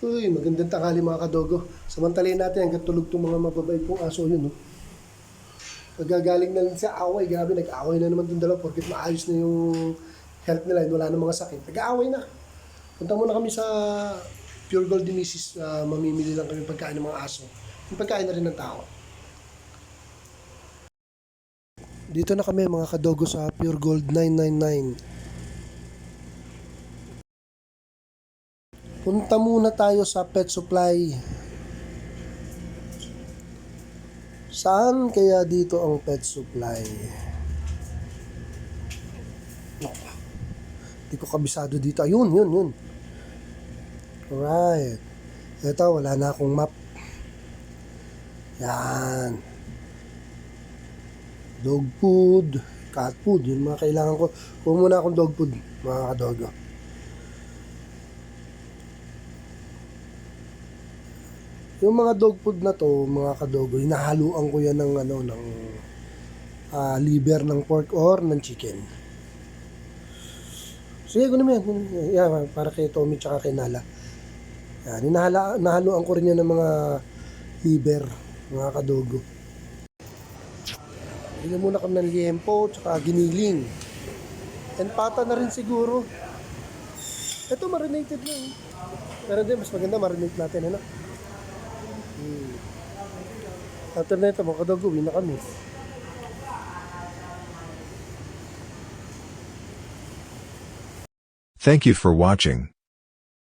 Uy, magandang tanghali mga kadogo. Samantalin natin hanggang tulog itong mga mababait pong aso yun. No? Pagagaling na lang sa away, grabe, nag-away na naman itong dalawa porkit maayos na yung health nila and wala na mga sakit. Nag-aaway na. Punta muna kami sa Pure Gold Mrs. Mamimili lang kami pagkain ng mga aso. Yung pagkain na rin ng tao. Dito na kami mga kadogo sa Pure Gold 999. Punta muna tayo sa Pet Supply. Saan kaya dito ang Pet Supply? Hindi ko kabisado dito. Ayun, yun. Alright. Ito, wala na akong map. Yan. Dog food, cat food. Yun mga kailangan ko. Kuha muna akong dog food, mga kadogo. Yung mga dog food na to, mga kadogo, hinahaluan ko yan ng liver ng pork or ng chicken. Sige, ko naman yan. Yan, para kay Tommy tsaka kay Nala. Yan, nahaluan ko rin yan ng mga liver, mga kadogo. Bili muna kami ng liempo tsaka giniling. And pata na rin siguro. Ito marinated lang. Pero din, mas maganda marinate natin, ano? After na ito, mga kadogo, uwi na kami. Thank you for watching.